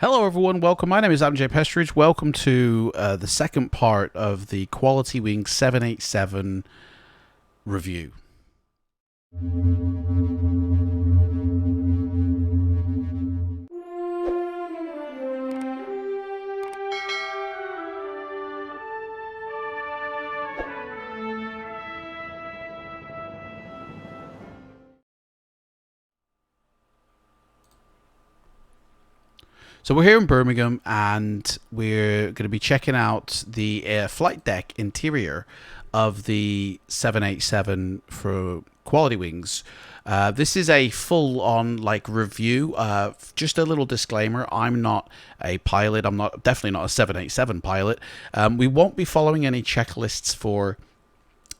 Hello everyone, welcome. My name is Adam J. Pestridge. Welcome to the second part of the Quality Wing 787 review. So we're here in Birmingham and we're going to be checking out the flight deck interior of the 787 for Quality Wings. This is a full-on review. Just a little disclaimer: I'm not a pilot. I'm definitely not a 787 pilot. We won't be following any checklists for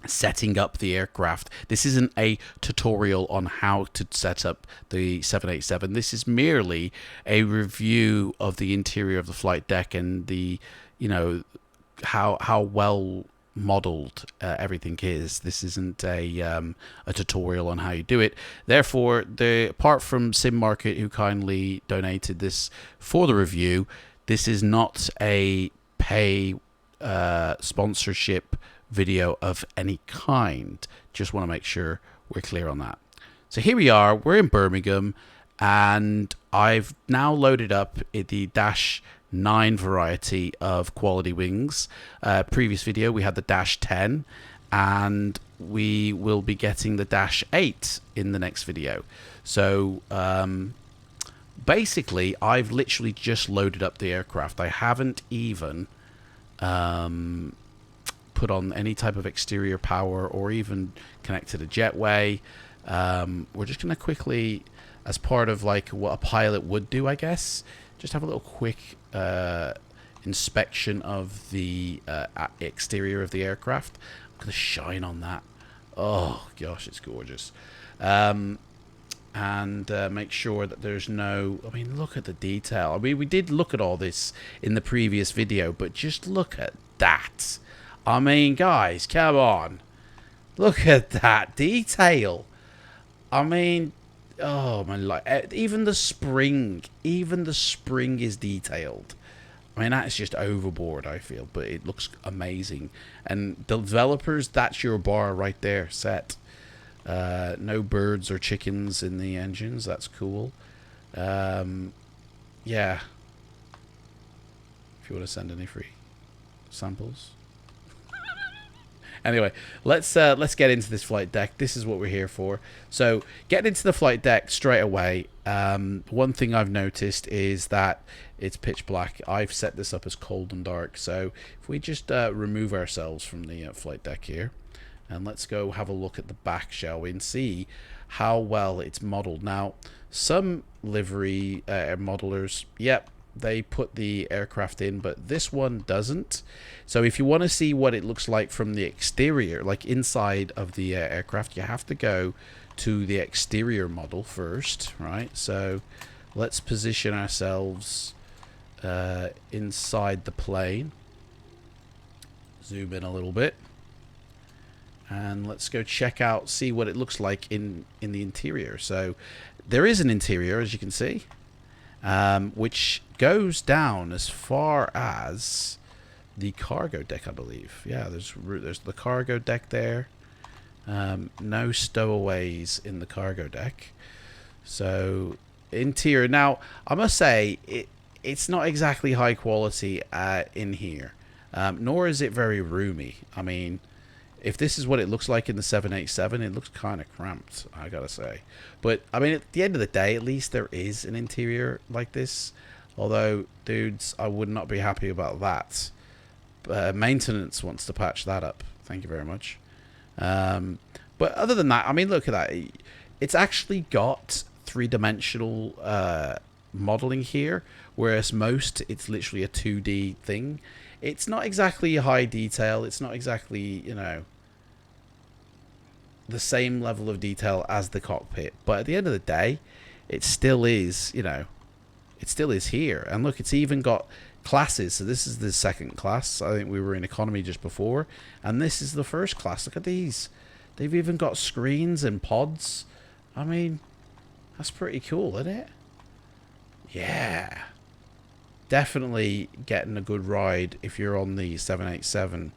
setting up the aircraft. This isn't a tutorial on how to set up the 787. This is merely a review of the interior of the flight deck and the, how well modeled everything is. This isn't a tutorial on how you do it. Therefore, apart from Sim Market, who kindly donated this for the review, this is not a pay sponsorship video of any kind. Just want to make sure we're clear on that. So here we are, we're in Birmingham, and I've now loaded up the Dash 9 variety of Quality Wings. Previous video we had the Dash 10, and we will be getting the Dash 8 in the next video. So basically I've literally just loaded up the aircraft. I haven't even put on any type of exterior power or even connected a jetway. We're just going to quickly, as part of what a pilot would do, I guess, just have a little quick inspection of the exterior of the aircraft. I'm going to shine on that. Oh gosh, it's gorgeous. And make sure that there's no, look at the detail. We did look at all this in the previous video, but just look at that. Guys, come on. Look at that detail. Oh my, even the spring is detailed. That's just overboard, I feel, but it looks amazing. And developers, that's your bar right there, set. No birds or chickens in the engines. That's cool. Yeah. If you want to send any free samples. Anyway, let's get into this flight deck. This is what we're here for. So, getting into the flight deck straight away. One thing I've noticed is that it's pitch black. I've set this up as cold and dark. So, if we just remove ourselves from the flight deck here, and let's go have a look at the back, shall we, and see how well it's modeled. Now, some livery modelers, yep, they put the aircraft in, but this one doesn't. So if you want to see what it looks like from the exterior, like inside of the aircraft, you have to go to the exterior model first, right? So let's position ourselves inside the plane. Zoom in a little bit. And let's go check out, see what it looks like in the interior. So there is an interior, as you can see, which goes down as far as the cargo deck, I believe. Yeah, there's the cargo deck there. No stowaways in the cargo deck. So interior. Now, I must say it's not exactly high quality in here, nor is it very roomy. If this is what it looks like in the 787, it looks kind of cramped, I gotta say. But, at the end of the day, at least there is an interior like this. Although, dudes, I would not be happy about that. Maintenance wants to patch that up. Thank you very much. But other than that, look at that. It's actually got three-dimensional modeling here, whereas it's literally a 2D thing. It's not exactly high detail. It's not exactly, the same level of detail as the cockpit. But at the end of the day, it still is, it still is here. And look, it's even got classes. So this is the second class. I think we were in economy just before. And this is the first class. Look at these. They've even got screens and pods. That's pretty cool, isn't it? Yeah. definitely getting a good ride if you're on the 787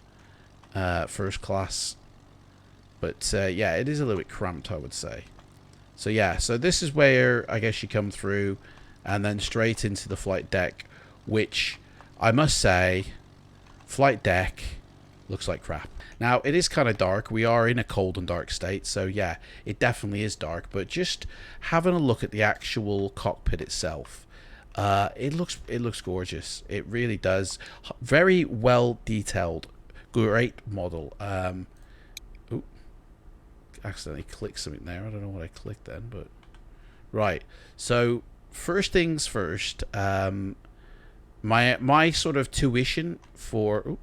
first class. But yeah, it is a little bit cramped, I would say. So yeah, so this is where I guess you come through and then straight into the flight deck, which I must say, flight deck looks like crap. Now, it is kind of dark. We are in a cold and dark state, so yeah, it definitely is dark. But just having a look at the actual cockpit itself, it looks gorgeous. It really does. Very well detailed, great model. Ooh, accidentally clicked something there. I don't know what I clicked then, but right. So first things first. My sort of tuition for. Ooh,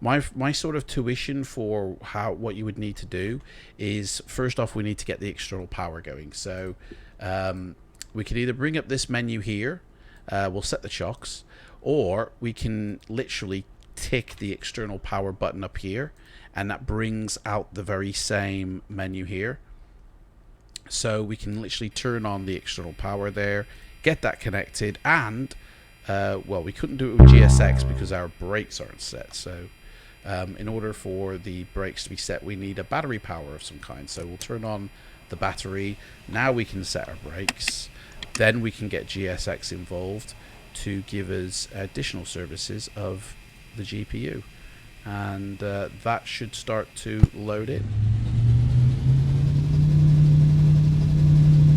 my sort of tuition for what you would need to do is, first off, we need to get the external power going. So we can either bring up this menu here, we'll set the chocks, or we can literally tick the external power button up here, and that brings out the very same menu here. So we can literally turn on the external power there, get that connected, and well, we couldn't do it with GSX because our brakes aren't set. So in order for the brakes to be set, we need a battery power of some kind. So we'll turn on the battery. Now we can set our brakes. Then we can get GSX involved to give us additional services of the GPU. And that should start to load in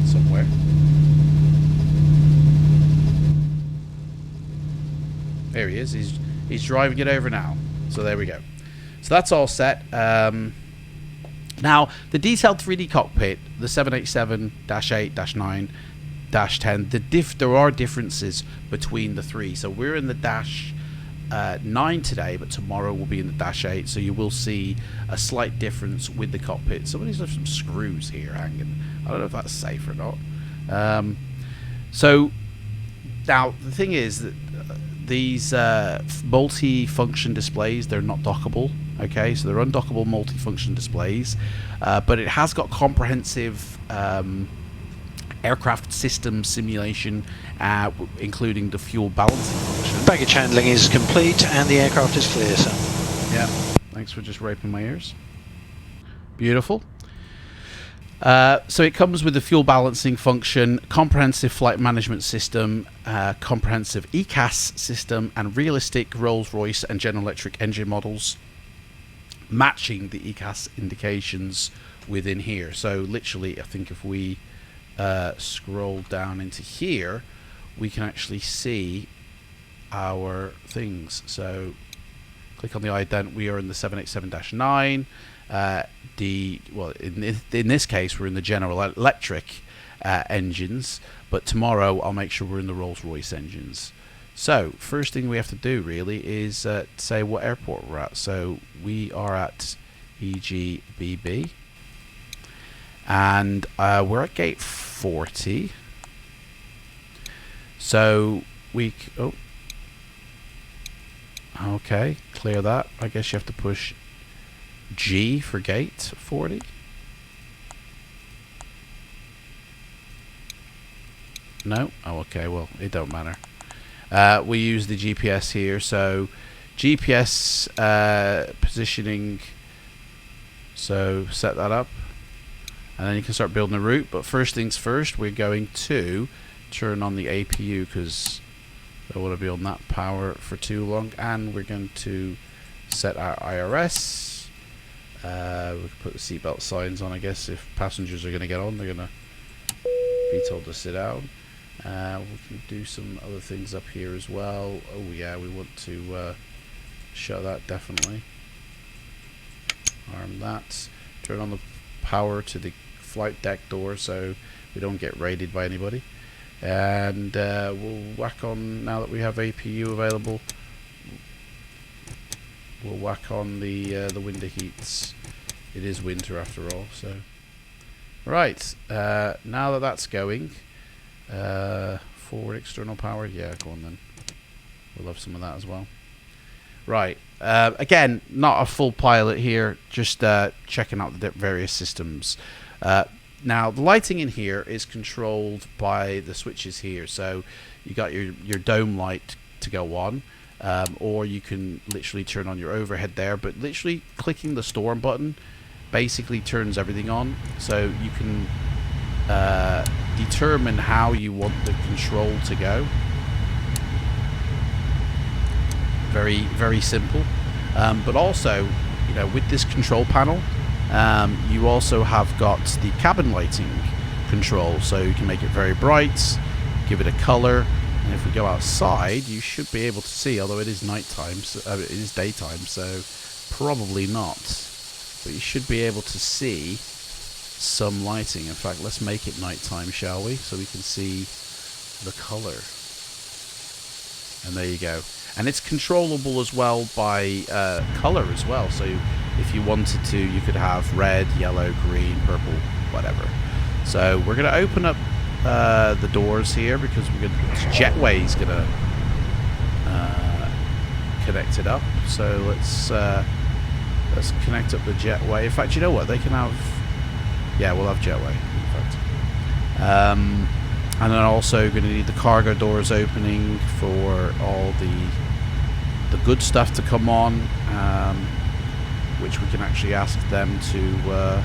somewhere. There he is. He's driving it over now. So there we go. So that's all set. Now, the detailed 3D cockpit, the 787-8-9-10, there are differences between the three. So we're in the dash 9 today, but tomorrow we'll be in the dash 8. So you will see a slight difference with the cockpit. Somebody's left some screws here hanging. I don't know if that's safe or not. So now the thing is that these multi-function displays, they're not dockable. Okay, so they're undockable multi-function displays, but it has got comprehensive aircraft system simulation, including the fuel balancing function. Baggage handling is complete and the aircraft is clear, sir. Yeah, thanks for just raping my ears. Beautiful. So it comes with the fuel balancing function, comprehensive flight management system, comprehensive ECAS system, and realistic Rolls-Royce and General Electric engine models, matching the ECAS indications within here. So literally, I think if we scroll down into here, we can actually see our things. So click on the ident. We are in the 787-9. Well, in this case, we're in the General Electric engines, but tomorrow I'll make sure we're in the Rolls-Royce engines. So first thing we have to do really is say what airport we're at. So we are at EGBB, and we're at gate 40. So we okay, clear that. I guess you have to push G for gate 40. No? Oh, okay, well, it don't matter. We use the GPS here, so GPS positioning, so set that up, and then you can start building a route. But first things first, we're going to turn on the APU because I don't want to be on that power for too long, and we're going to set our IRS. We can put the seatbelt signs on, I guess. If passengers are going to get on, they're going to be told to sit down. We can do some other things up here as well. Oh yeah, we want to shut that, definitely. Arm that. Turn on the power to the flight deck door so we don't get raided by anybody. And we'll whack on, now that we have APU available, we'll whack on the window heats. It is winter after all, so right. Now that that's going, forward external power. Yeah, go on then. We'll have some of that as well. Right. Again, not a full pilot here. Just checking out the various systems. Now the lighting in here is controlled by the switches here. So you got your dome light to go on, or you can literally turn on your overhead there. But literally clicking the storm button basically turns everything on. So you can determine how you want the control to go. Very, very simple. But also, you know, with this control panel, you also have got the cabin lighting control, so you can make it very bright, give it a color, and if we go outside, you should be able to see, although it is nighttime, so, it is daytime, so probably not, but you should be able to see some lighting. In fact, let's make it nighttime, shall we, so we can see the color. And there you go. And it's controllable as well by color as well. So if you wanted to, you could have red, yellow, green, purple, whatever. So we're going to open up the doors here because we're going to, jetway's going to connect it up. So let's connect up the jetway. In fact, you know what? They can have, yeah, we'll have jetway. In fact, and then also going to need the cargo doors opening for all the good stuff to come on, which we can actually ask them to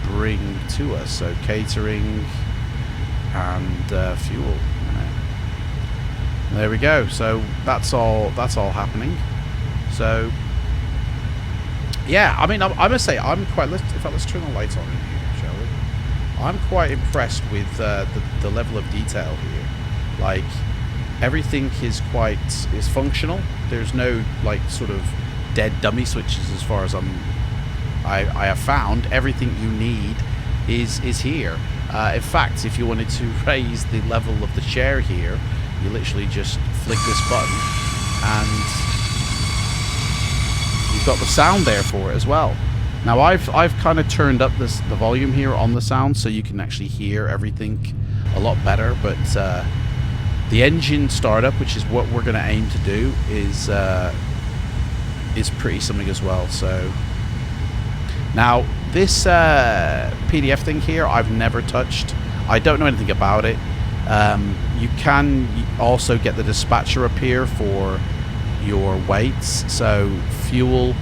bring to us. So catering and fuel. There we go. So that's all happening. So yeah, I mean, I must say I'm quite. In fact, let's turn the lights on in here, shall we? I'm quite impressed with the level of detail here. Like, everything is functional. There's no like sort of dead dummy switches as far as I have found. Everything you need is here. In fact, if you wanted to raise the level of the chair here, you literally just flick this button and you've got the sound there for it as well. Now I've kind of turned up the volume here on the sound so you can actually hear everything a lot better, but the engine startup, which is what we're going to aim to do, is pretty something as well. So now this PDF thing here I've never touched. I don't know anything about it. You can also get the dispatcher up here for your weights, so fuel,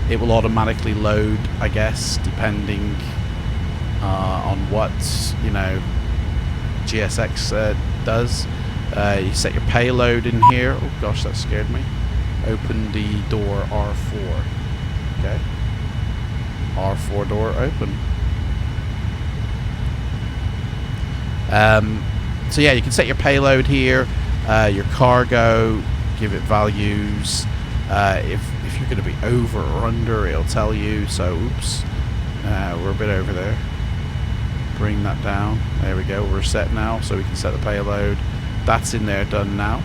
it will automatically load, I guess, depending on what, you know, GSX does. You set your payload in here. Oh gosh, that scared me. Open the door R4. Okay. R4 door open. So yeah, you can set your payload here, your cargo, give it values. If you're going to be over or under, it'll tell you. So oops, we're a bit over there. Bring that down. There we go. We're set now, so we can set the payload. That's in there, done now.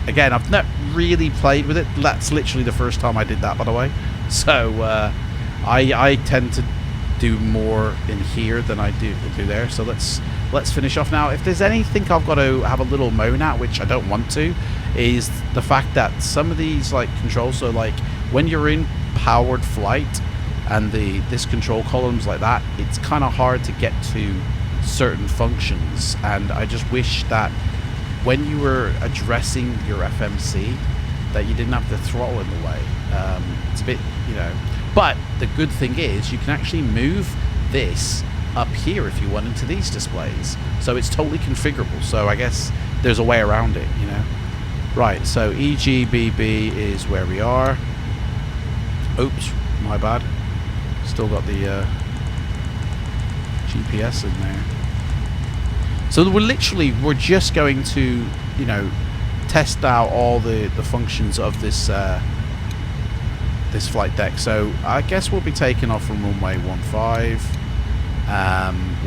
Again, I've not really played with it. That's literally the first time I did that, by the way. So I tend to do more in here than I do there. So let's finish off now. If there's anything I've got to have a little moan at, which I don't want to, is the fact that some of these like controls, so like when you're in powered flight and this control columns like that, it's kind of hard to get to certain functions, and I just wish that when you were addressing your FMC that you didn't have the throttle in the way. It's a bit, you know, but the good thing is you can actually move this up here if you want into these displays, so it's totally configurable. So I guess there's a way around it, you know. Right, so EGBB is where we are. Oops, my bad. Still got the GPS in there. So we're just going to, you know, test out all the functions of this this flight deck. So I guess we'll be taking off from runway 15.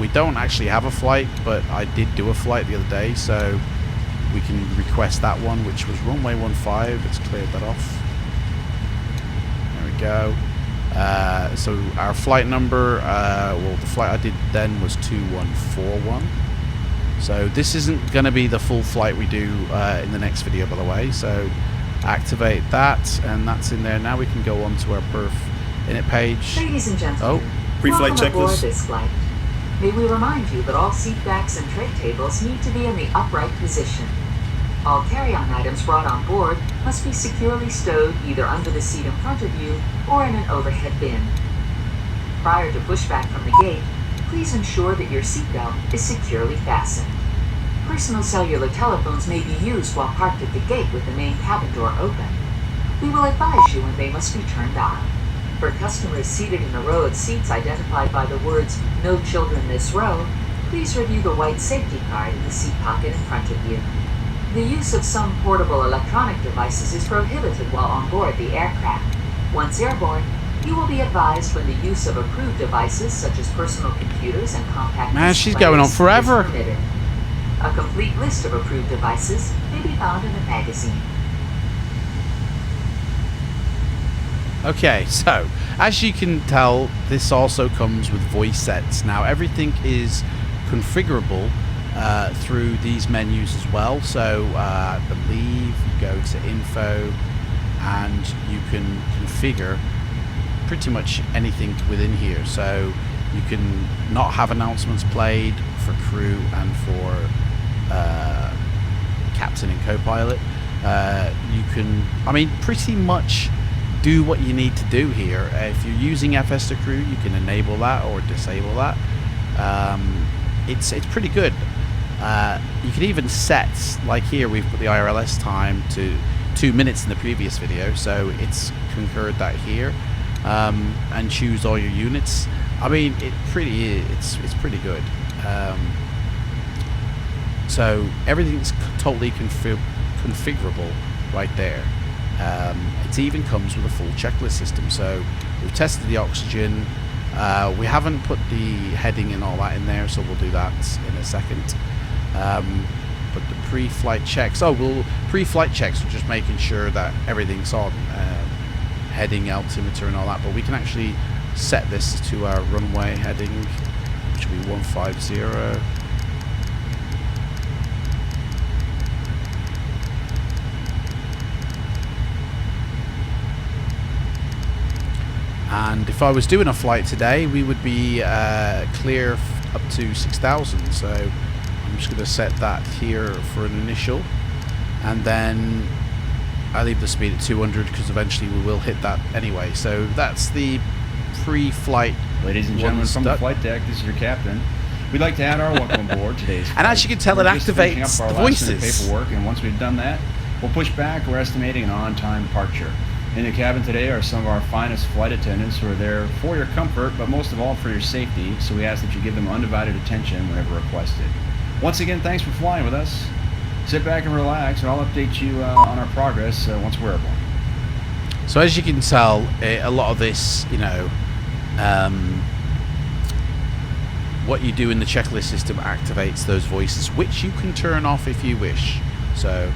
We don't actually have a flight, but I did do a flight the other day, so we can request that one, which was runway 15. Let's clear that off. There we go. So our flight number, well, the flight I did then was 2141. So this isn't going to be the full flight we do in the next video, by the way. So activate that, and that's in there. Now we can go on to our perf init page. Ladies and gentlemen, Pre-flight Welcome aboard checklist. this flight. May we remind you that all seat backs and tray tables need to be in the upright position. All carry-on items brought on board must be securely stowed either under the seat in front of you or in an overhead bin. Prior to pushback from the gate, please ensure that your seatbelt is securely fastened. Personal cellular telephones may be used while parked at the gate with the main cabin door open. We will advise you when they must be turned on. For customers seated in the row of seats identified by the words "No Children This Row," please review the white safety card in the seat pocket in front of you. The use of some portable electronic devices is prohibited while on board the aircraft. Once airborne, you will be advised when the use of approved devices such as personal computers and compact Man, disc she's going on players forever. is permitted. A complete list of approved devices may be found in the magazine. Okay, so as you can tell, this also comes with voice sets. Now everything is configurable through these menus as well. So I believe you go to info and you can configure pretty much anything within here. So you can not have announcements played for crew and for captain and co-pilot. You can, I mean, pretty much do what you need to do here. If you're using FS to crew, you can enable that or disable that. It's pretty good. You can even set, like here we've put the IRLS time to 2 minutes in the previous video, so it's concurred that here, and choose all your units. I mean, it's pretty good. So everything's totally configurable right there. It even comes with a full checklist system. So we've tested the oxygen. We haven't put the heading and all that in there, so we'll do that in a second. But the pre-flight checks, pre-flight checks are just making sure that everything's on, heading, altimeter and all that, but we can actually set this to our runway heading, which will be 150. And if I was doing a flight today, we would be clear up to 6,000. So I'm just going to set that here for an initial. And then I leave the speed at 200 because eventually we will hit that anyway. So that's the pre-flight. Ladies and gentlemen from the flight deck, this is your captain. We'd like to add our welcome aboard today's flight. And as you can tell, it activates the voices. Paperwork, and once we've done that, we'll push back. We're estimating an on-time departure. In the cabin today are some of our finest flight attendants who are there for your comfort, but most of all for your safety, so we ask that you give them undivided attention whenever requested. Once again, thanks for flying with us. Sit back and relax, and I'll update you on our progress once we're airborne. So as you can tell, a lot of this, you know, what you do in the checklist system activates those voices, which you can turn off if you wish. So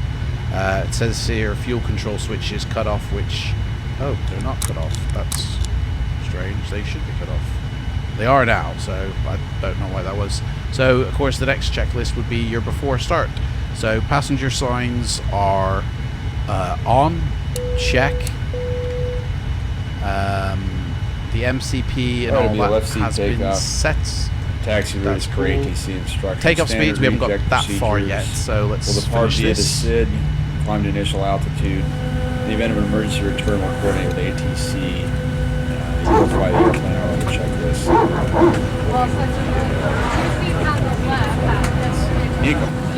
it says here fuel control switches cut off, which, oh, they're not cut off. That's strange. They should be cut off. They are now, so I don't know why that was. So of course the next checklist would be your before start. So passenger signs are on, check. The MCP and all that has been set. Taxi routes for ATC instructions. Takeoff speeds, we haven't got that far yet, so let's depart via the this. SID, climb to initial altitude. In the event of an emergency return, we'll coordinate with ATC. You will fly the airplane out on the checklist.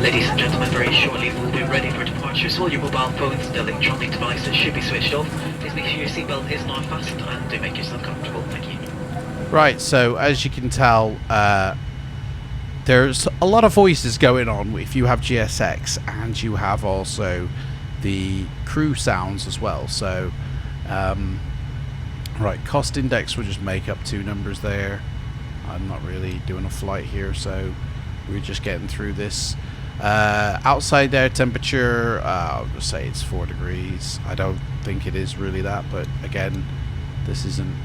Ladies and gentlemen, very shortly we'll be ready for departure, so all your mobile phones and electronic devices should be switched off. Please make sure your seatbelt is not fastened and do make yourself comfortable. Thank you. Right, so as you can tell, there's a lot of voices going on if you have GSX, and you have also the crew sounds as well. So, right, cost index, we'll just make up 2 numbers there. I'm not really doing a flight here, so we're just getting through this. Outside air temperature, I'll just say it's 4 degrees. I don't think it is really that, but again, this isn't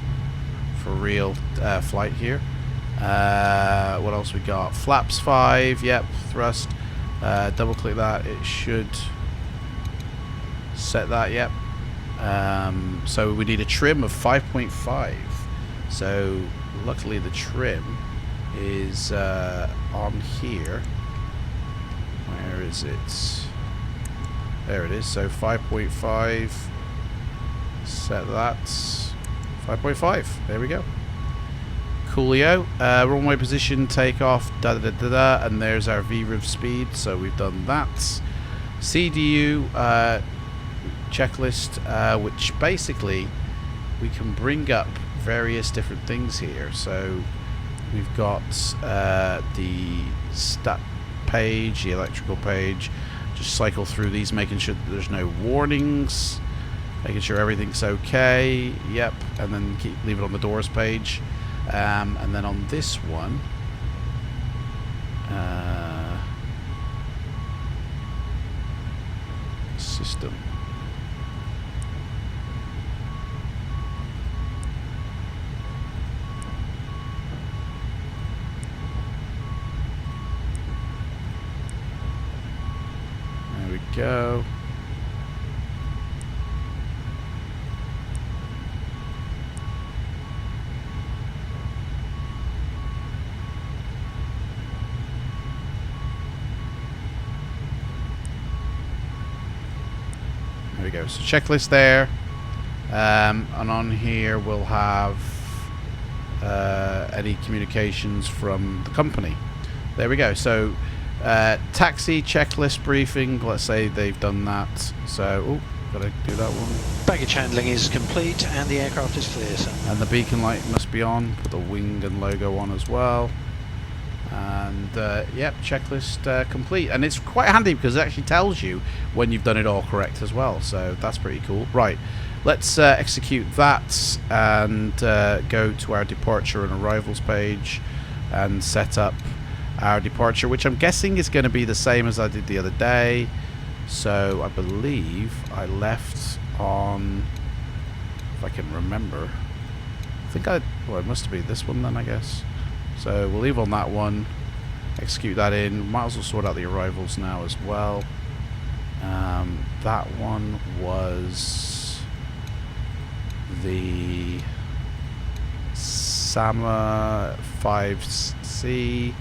for real flight here. What else we got? Flaps 5, yep, thrust. Double click that, it should set that, yep. So we need a trim of 5.5. So luckily the trim is on here. Where is it? There it is. So 5.5. Set that. 5.5. There we go. Coolio. Runway position, takeoff, da-da-da-da-da, and there's our VRIV speed, so we've done that. CDU checklist, which basically we can bring up various different things here. So we've got the stat page, the electrical page. Just cycle through these, making sure that there's no warnings, making sure everything's okay. Yep, and then leave it on the doors page. And then on this one, system. There we go. There we go. So checklist there, and on here we'll have any communications from the company. There we go. So taxi checklist briefing. Let's say they've done that. So gotta do that one. Baggage handling is complete and the aircraft is clear, sir. And the beacon light must be on. Put the wing and logo on as well. And yep, checklist complete. And it's quite handy because it actually tells you when you've done it all correct as well. So that's pretty cool. Right, let's execute that and go to our departure and arrivals page and set up our departure, which I'm guessing is going to be the same as I did the other day. So I believe I left on, if I can remember, I think well, it must be this one then, I guess. So we'll leave on that one, execute that in. Might as well sort out the arrivals now as well. That one was the Sama 5C,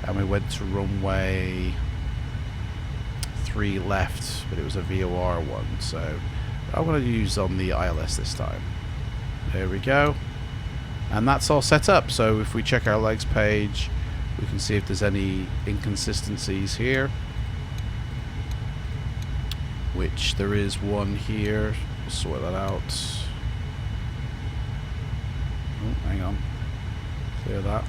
and we went to runway 3 left, but it was a VOR one, so I'm going to use on the ILS this time. There we go. And that's all set up. So if we check our legs page, we can see if there's any inconsistencies here, which there is one here. We'll sort that out. Oh, hang on. Clear that.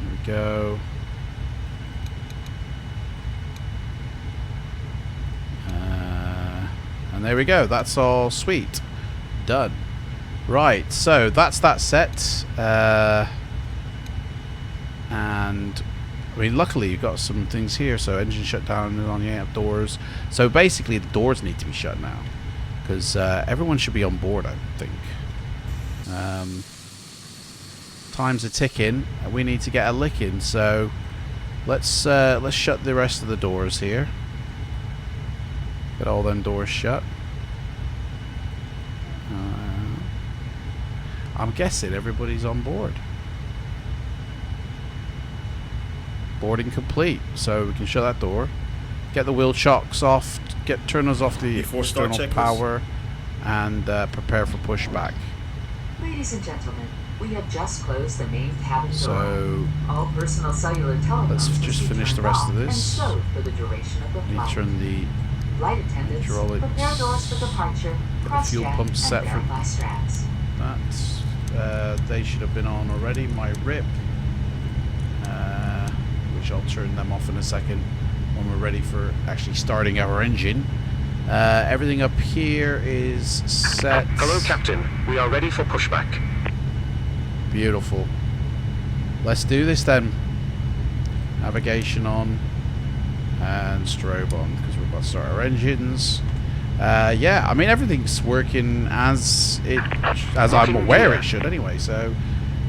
There we go. And there we go. That's all sweet. Done. Right, so that's that set. And I mean, luckily you've got some things here. So engine shutdown on the outdoors. So basically the doors need to be shut now, because everyone should be on board, I think. Time's a ticking, and we need to get a licking. So let's shut the rest of the doors here. Get all them doors shut. I'm guessing everybody's on board. Boarding complete. So we can shut that door. Get the wheel chocks off. Turn us off the external power, and prepare for pushback. Ladies and gentlemen, we have just closed the main cabin door. So all personal cellular telephones let's just finish the rest of this. And for the duration of the Let me flight. turn the Flight attendants, hydraulics, prepare doors for departure, fuel pump set for verify straps. that. They should have been on already. My RIP, which I'll turn them off in a second when we're ready for actually starting our engine. Everything up here is set. Hello, Captain. We are ready for pushback. Beautiful. Let's do this then. Navigation on and strobe on, because we're about to start our engines. Yeah, I mean everything's working as I'm aware it should anyway. So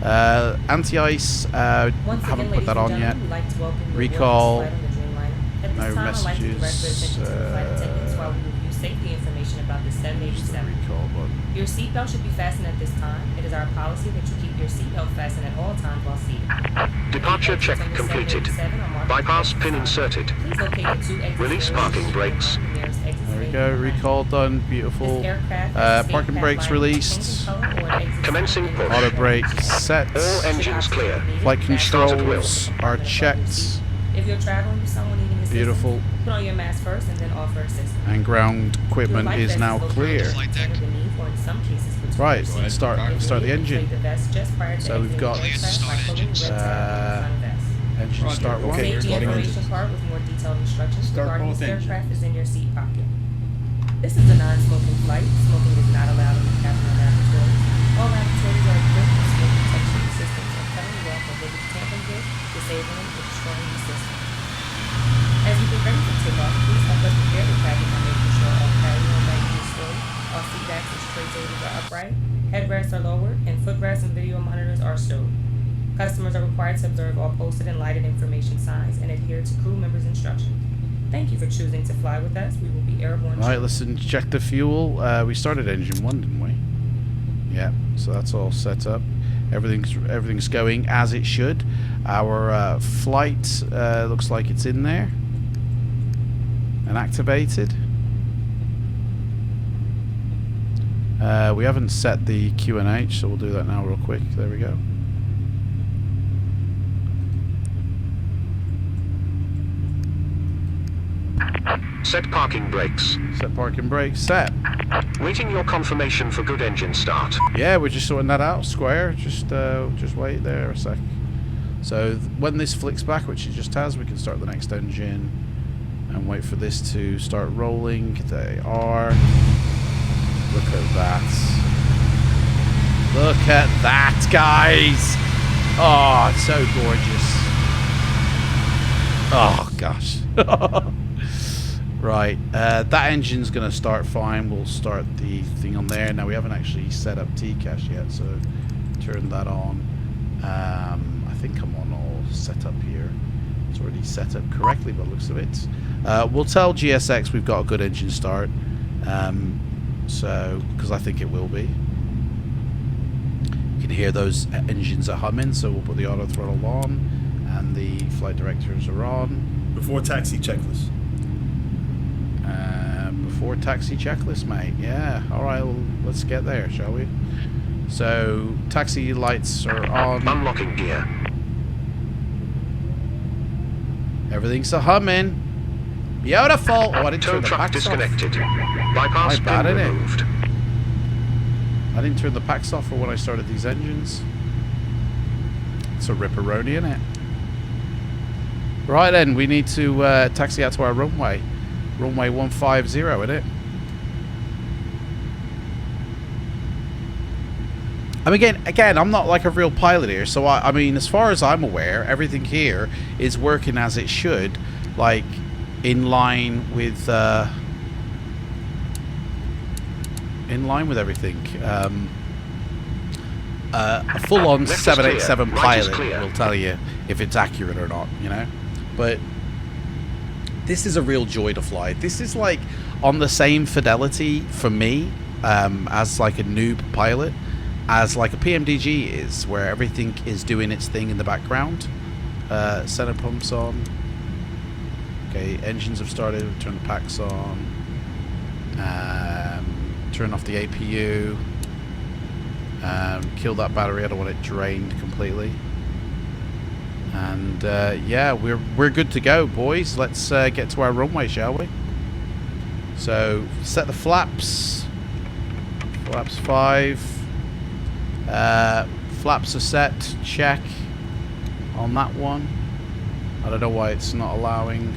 anti-ice, haven't put that on yet. Recall, no messages. safety information about the 787. Your seatbelt should be fastened at this time. It is our policy that you keep your seatbelt fastened at all times while seated. Departure check completed. Bypass pin inserted. Please locate the 2 exit Release stairs parking brakes. along the nearest exit There we station go. behind you. Recall done. Beautiful. This aircraft has a Parking safe brakes path line released. changing color or an exit Commencing sign. push. Auto brake set. All engines clear. Flight Start at will. controls are checked. If you're traveling with someone needing assistance, Beautiful. put on your mask first and then offer assistance. And ground Your equipment life is vest now located clear. underneath or in some cases between Right, your seats. let's start If the you need to engine. inflate the vest just prior to So we've exiting got the aircraft by pulling the red tab on the vest. Engine start one. Okay, Safety starting information engines. card with more detailed instructions Start regarding both this aircraft engines. is in your seat pocket. This is a non-smoking flight. Smoking is not allowed in the cabin or lavatories. All lavatories are equipped with smoke detection systems and cutting you off prohibits tampering with, disabling, or destroying the system. As we get ready for takeoff, please help us prepare the cabin by making sure all carry-on baggage is stowed, all seat backs and tray tables are upright, headrests are lowered, and footrests and video monitors are stowed. Customers are required to observe all posted and lighted information signs and adhere to crew members' instructions. Thank you for choosing to fly with us. We will be airborne. Right, let's inject the fuel. We started engine 1, didn't we? Yeah, so that's all set up. Everything's going as it should. Our flight looks like it's in there and activated. We haven't set the QNH, so we'll do that now real quick. There we go. Set parking brakes. Set parking brakes. Set. Waiting your confirmation for good engine start. Yeah, we're just sorting that out. Square. Just wait there a sec. So when this flicks back, which it just has, we can start the next engine and wait for this to start rolling. They are. Look at that. Look at that, guys. Oh, it's so gorgeous. Oh, gosh. Right, that engine's going to start fine. We'll start the thing on there. Now, we haven't actually set up TCAS yet, so turn that on. I think I'm on all set up here. It's already set up correctly by the looks of it. We'll tell GSX we've got a good engine start, because I think it will be. You can hear those engines are humming, so we'll put the auto throttle on, and the flight directors are on. Before taxi checklist. Before taxi checklist, mate. Yeah. All right. Well, let's get there, shall we? So taxi lights are on. Unlocking gear. Everything's a humming. Beautiful. Oh, I didn't Tow turn the truck packs disconnected. off. Bypass My bad, pin innit? removed. I didn't turn the packs off for when I started these engines. It's a ripperoni, isn't it? Right then, we need to taxi out to our runway. Runway 150, isn't it? I mean, again, I'm not like a real pilot here, so I mean, as far as I'm aware, everything here is working as it should, like in line with everything. A full-on Left is 787 clear. Right is pilot clear. will tell you if it's accurate or not, you know. But this is a real joy to fly. This is like on the same fidelity for me as like a noob pilot as like a PMDG is, where everything is doing its thing in the background. Center pumps on. Okay, engines have started. Turn the packs on. Turn off the APU. Kill that battery. I don't want it drained completely. And yeah, we're good to go, boys. Let's get to our runway, shall we? So set the flaps. Flaps 5. Flaps are set. Check on that one. I don't know why it's not allowing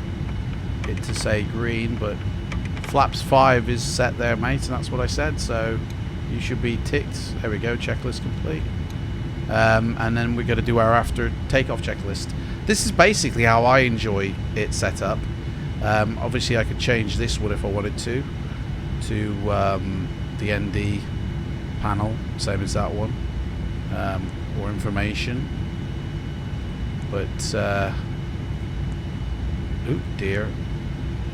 it to say green, but flaps 5 is set there, mate, and that's what I said. So you should be ticked. There we go. Checklist complete. And then we're going to do our after takeoff checklist. This is basically how I enjoy it set up. Obviously I could change this one if I wanted to the ND panel, same as that one, or information, but oh dear,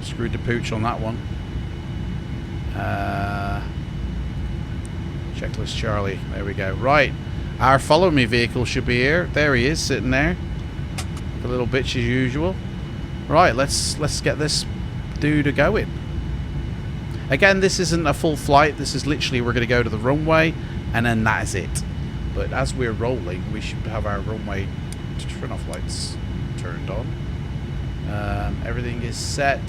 screwed the pooch on that one. Checklist Charlie. There we go. Right. Our follow me vehicle should be here. There he is, sitting there. A little bitch as usual. Right, let's get this dude going. Again, this isn't a full flight. This is literally we're going to go to the runway, and then that is it. But as we're rolling, we should have our runway turn off lights turned on. Everything is set.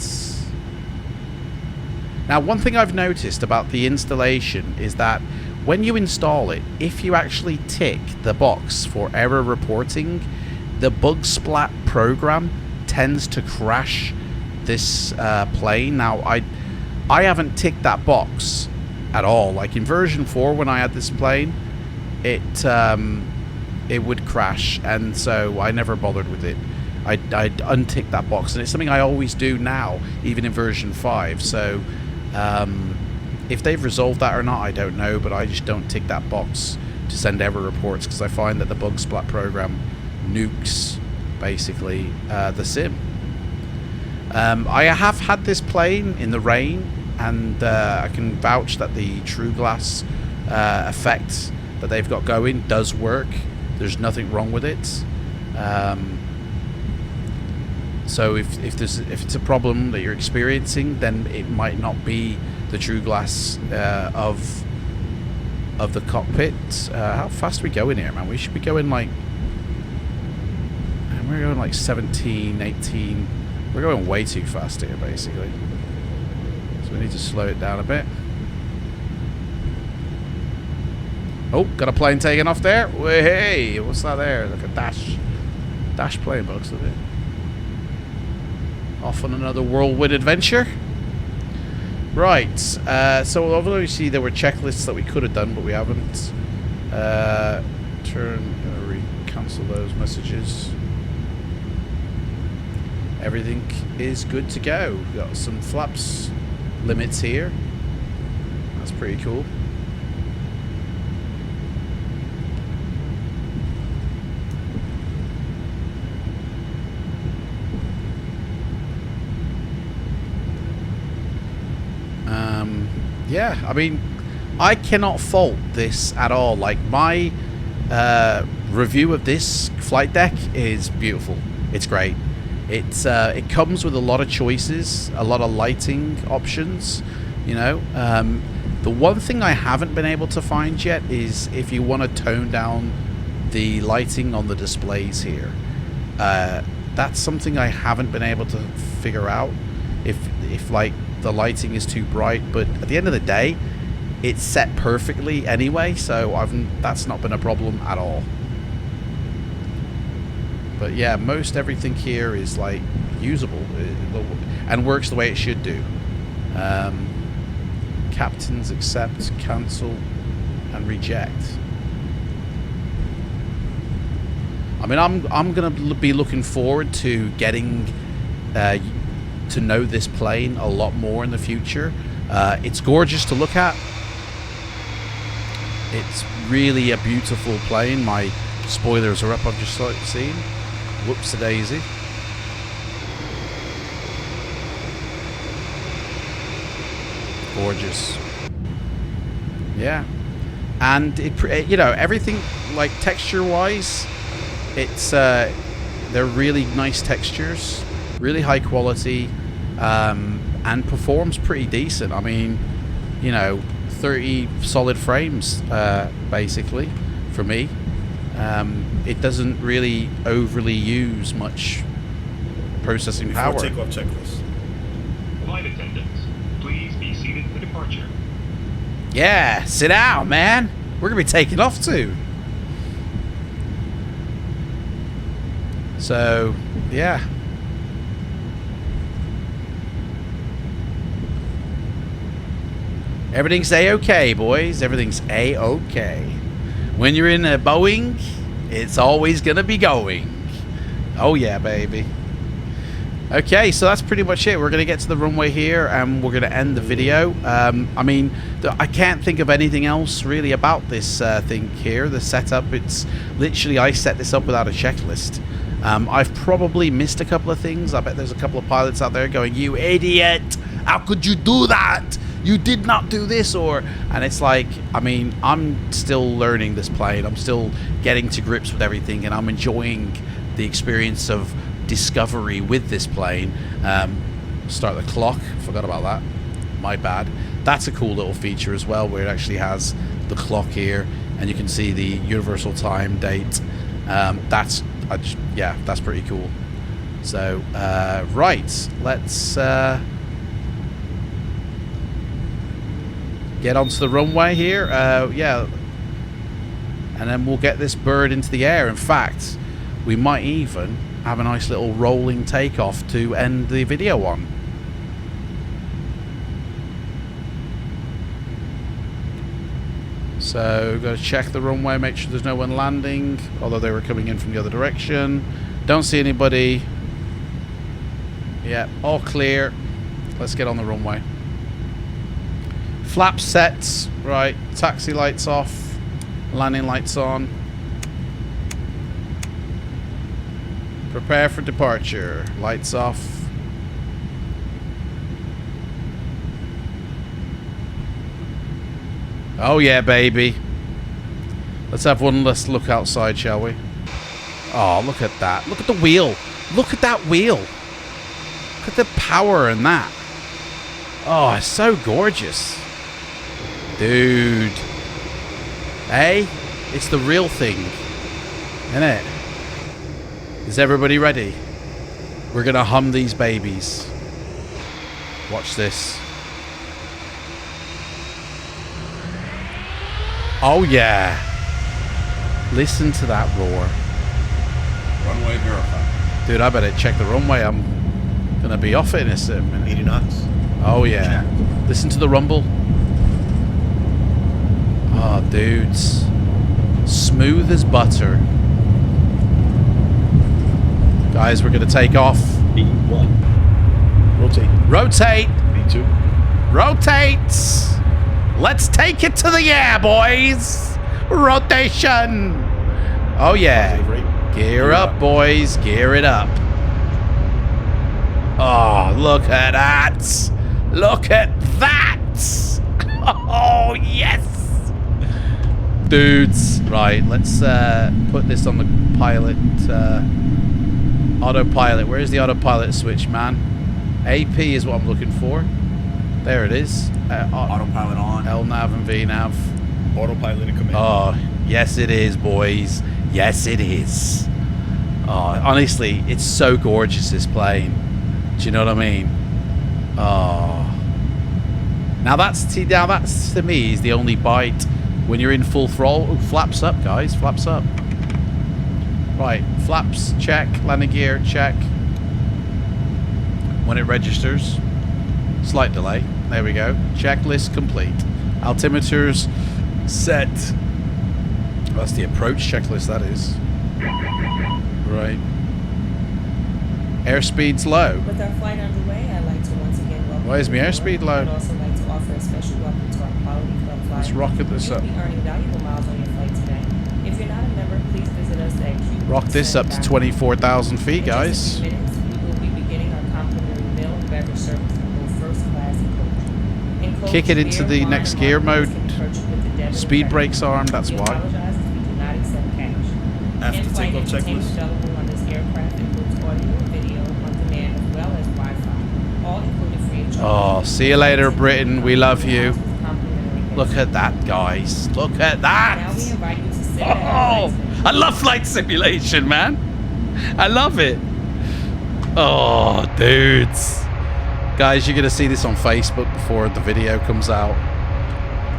Now, one thing I've noticed about the installation is that when you install it, if you actually tick the box for error reporting, the bug splat program tends to crash this plane. Now, I haven't ticked that box at all. Like in version 4, when I had this plane, it would crash, and so I never bothered with it. I'd untick that box, and it's something I always do now, even in version 5. So if they've resolved that or not, I don't know, but I just don't tick that box to send error reports, because I find that the bug splat program nukes basically the sim. I have had this plane in the rain, and I can vouch that the True Glass effect that they've got going does work. There's nothing wrong with it. So if it's a problem that you're experiencing, then it might not be the True Glass of the cockpit. How fast are we going here, man? We should be going like, and we're going like 17, 18. We're going way too fast here, basically. So we need to slow it down a bit. Oh, got a plane taking off there. Hey, what's that there? Like a dash plane, looks of it. Off on another whirlwind adventure. Right. So obviously there were checklists that we could have done, but we haven't. Cancel those messages. Everything is good to go. We've got some flaps limits here. That's pretty cool. Yeah, I mean, I cannot fault this at all. Like, my review of this flight deck is beautiful. It's great. It comes with a lot of choices, a lot of lighting options, you know. The one thing I haven't been able to find yet is if you want to tone down the lighting on the displays here. That's something I haven't been able to figure out. If like the lighting is too bright, but at the end of the day, it's set perfectly anyway, so that's not been a problem at all. But yeah, most everything here is like usable and works the way it should do. Captains accept, cancel, and reject. I mean, I'm gonna be looking forward to getting to know this plane a lot more in the future. It's gorgeous to look at. It's really a beautiful plane. My spoilers are up, I've just seen. Whoops-a-daisy. Gorgeous. Yeah. And it, you know, everything like texture-wise, it's they're really nice textures, really high quality, and performs pretty decent. I mean, you know, 30 solid frames basically for me. It doesn't really overly use much processing power. Takeoff checklist. Flight attendants, please be seated for departure. Yeah, sit down, man. We're gonna be taking off soon. So, yeah. Everything's A-okay, boys. Everything's A-okay. When you're in a Boeing, it's always gonna be going. Oh yeah, baby. Okay, so that's pretty much it. We're gonna get to the runway here, and we're gonna end the video. I mean, I can't think of anything else really about this thing here. The setup. It's literally, I set this up without a checklist. I've probably missed a couple of things. I bet there's a couple of pilots out there going, "You idiot! How could you do that?" you did not do this, and it's like, I mean, I'm still learning this plane. I'm still getting to grips with everything, and I'm enjoying the experience of discovery with this plane. Start the clock, forgot about that, my bad. That's a cool little feature as well, where it actually has the clock here, and you can see the universal time date. That's pretty cool. So right, let's get onto the runway here. Yeah, and then we'll get this bird into the air. In fact, we might even have a nice little rolling takeoff to end the video on. So we've got to check the runway, make sure there's no one landing, although they were coming in from the other direction. Don't see anybody. Yeah, all clear. Let's get on the runway. Flap sets, right, taxi lights off, landing lights on. Prepare for departure, lights off. Oh yeah, baby. Let's have one last look outside, shall we? Oh, look at that. Look at the wheel. Look at that wheel. Look at the power in that. Oh, it's so gorgeous. Dude. Hey, it's the real thing. Isn't it? Is everybody ready? We're going to hum these babies. Watch this. Oh yeah. Listen to that roar. Runway verified. Dude, I better check the runway. I'm gonna be off it in a minute. 80 knots. Oh yeah. Check. Listen to the rumble. Oh, dudes. Smooth as butter. Guys, we're gonna take off. B1. Rotate. Rotate. B2. Rotate. Let's take it to the air, boys. Rotation. Oh yeah. Gear up, boys. Gear it up. Oh, look at that. Look at that. Oh, yes. Dudes. Right, let's put this on the pilot. Autopilot. Where's the autopilot switch, man? AP is what I'm looking for. There it is. Autopilot on. LNAV and VNAV. Autopilot in command. Oh, yes it is, boys. Yes it is. Oh, honestly, it's so gorgeous, this plane. Do you know what I mean? Oh. Now that's to me is the only bite when you're in full throttle. Oh, flaps up, guys. Flaps up. Right, flaps, check. Landing gear, check. When it registers. Slight delay. There we go. Checklist complete. Altimeters set. Oh, that's the approach checklist, that is. Right. Airspeed's low. With our flight underway, I'd like to once again welcome. Why is my airspeed low? I'd also like to offer a special welcome to our Quality Club flight. Let's rocket this up. You'll be earning valuable miles on your flight today. If you're not a member, please visit us at Q. Rock this up to 24,000 feet, guys. In just a few minutes, we will be beginning our complimentary meal and beverage service for both first class and coach. Kick it into the next gear mode. Speed brakes arm, that's why. After takeoff checklist. Available on this aircraft includes audio, video, on demand, as well as Wi-Fi. All included free of charge. Oh, see you later, Britain. We love you. Look at that, guys. Look at that. Now we invite you to sit Oh, I love flight simulation, man. I love it. Oh, dudes. Guys, you're going to see this on Facebook before the video comes out.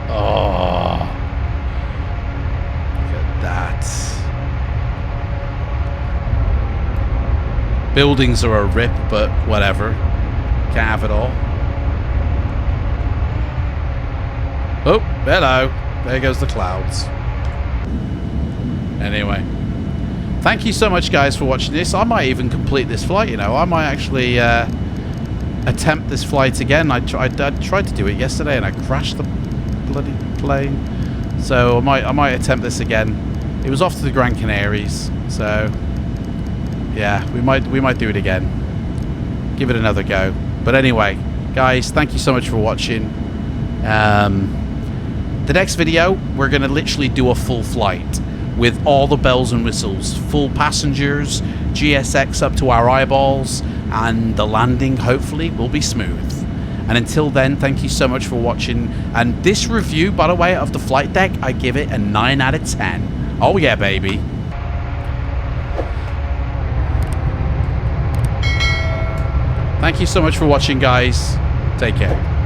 Oh. Look at that. Buildings are a rip, but whatever. Can't have it all. Oh, hello. There goes the clouds. Anyway. Thank you so much, guys, for watching this. I might even complete this flight, you know. I might actually attempt this flight again. I tried to do it yesterday, and I crashed the bloody plane. So I might attempt this again. It was off to the Gran Canaries, so... yeah, we might do it again. Give it another go. But anyway, guys, thank you so much for watching. The next video, we're going to literally do a full flight with all the bells and whistles, full passengers, GSX up to our eyeballs, and the landing hopefully will be smooth. And until then, thank you so much for watching. And this review, by the way, of the flight deck, I give it a 9 out of 10. Oh yeah, baby. Thank you so much for watching, guys. Take care.